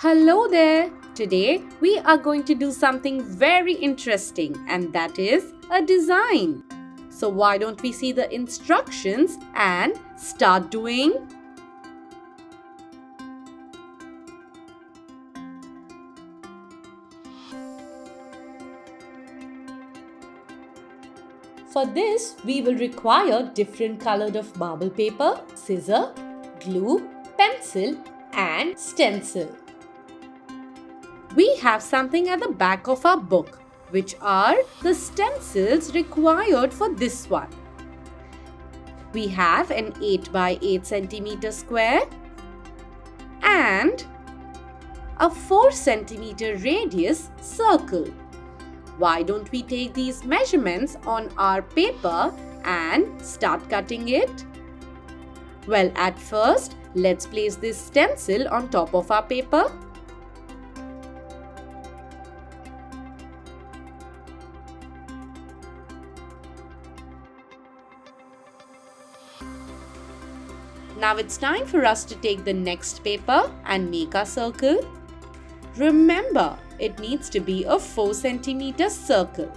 Hello there! Today we are going to do something very interesting, and that is a design. So why don't we see the instructions and start doing? For this, we will require different colored of marble paper, scissor, glue, pencil and stencil. We have something at the back of our book, which are the stencils required for this one. We have an 8 by 8 centimeter square and a 4 centimeter radius circle. Why don't we take these measurements on our paper and start cutting it? Well, at first, let's place this stencil on top of our paper. Now it's time for us to take the next paper and make our circle. Remember, it needs to be a 4 centimeter circle.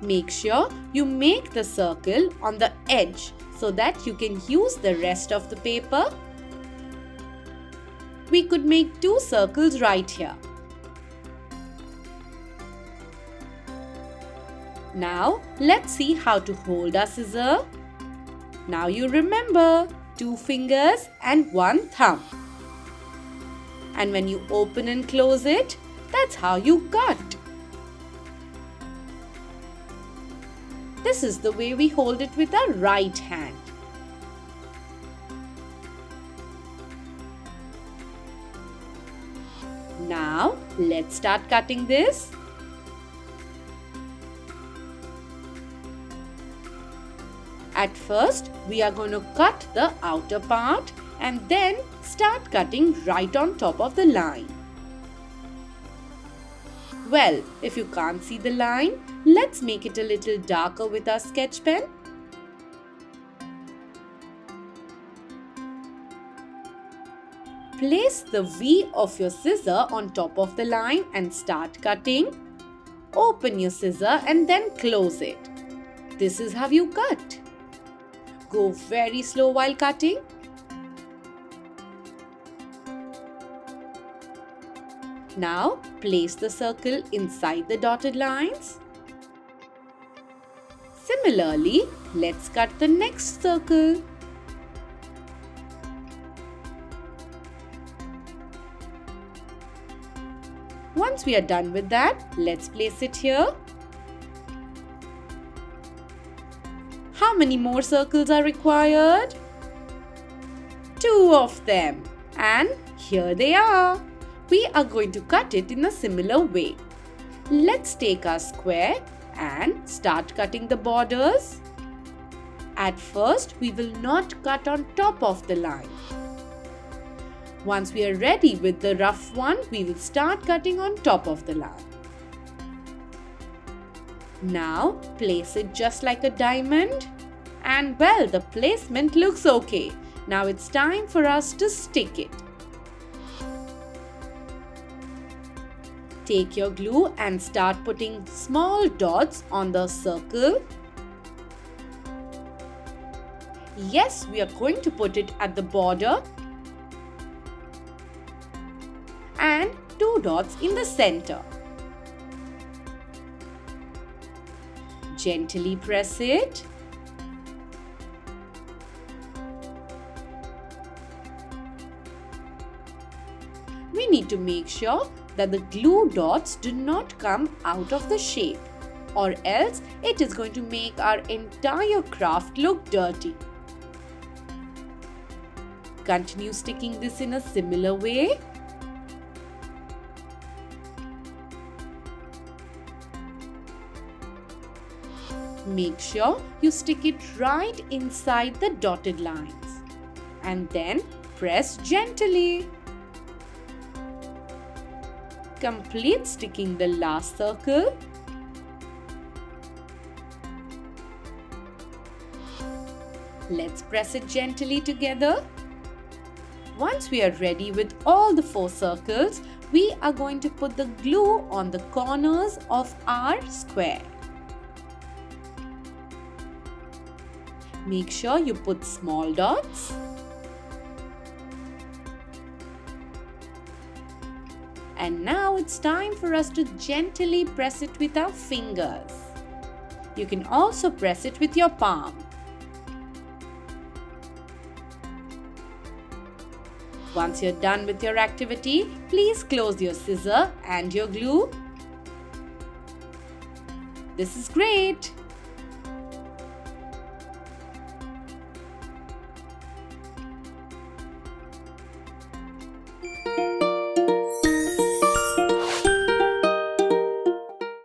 Make sure you make the circle on the edge so that you can use the rest of the paper. We could make 2 circles right here. Now let's see how to hold our scissor. Now you remember 2 fingers and 1 thumb. And when you open and close it, that's how you cut. This is the way we hold it with our right hand. Now let's start cutting this. At first, we are going to cut the outer part and then start cutting right on top of the line. Well, if you can't see the line, let's make it a little darker with our sketch pen. Place the V of your scissor on top of the line and start cutting. Open your scissor and then close it. This is how you cut. Go very slow while cutting. Now place the circle inside the dotted lines. Similarly, let's cut the next circle. Once we are done with that, let's place it here. How many more circles are required? 2 of them. And here they are. We are going to cut it in a similar way. Let's take our square and start cutting the borders. At first, we will not cut on top of the line. Once we are ready with the rough one, we will start cutting on top of the line. Now place it just like a diamond. And well, the placement looks okay. Now it's time for us to stick it. Take your glue and start putting small dots on the circle. Yes, we are going to put it at the border. And 2 dots in the center. Gently press it. We need to make sure that the glue dots do not come out of the shape, or else it is going to make our entire craft look dirty. Continue sticking this in a similar way. Make sure you stick it right inside the dotted lines and then press gently. Complete sticking the last circle. Let's press it gently together. Once we are ready with all the 4 circles, we are going to put the glue on the corners of our square. Make sure you put small dots. And now it's time for us to gently press it with our fingers. You can also press it with your palm. Once you're done with your activity, please close your scissor and your glue. This is great!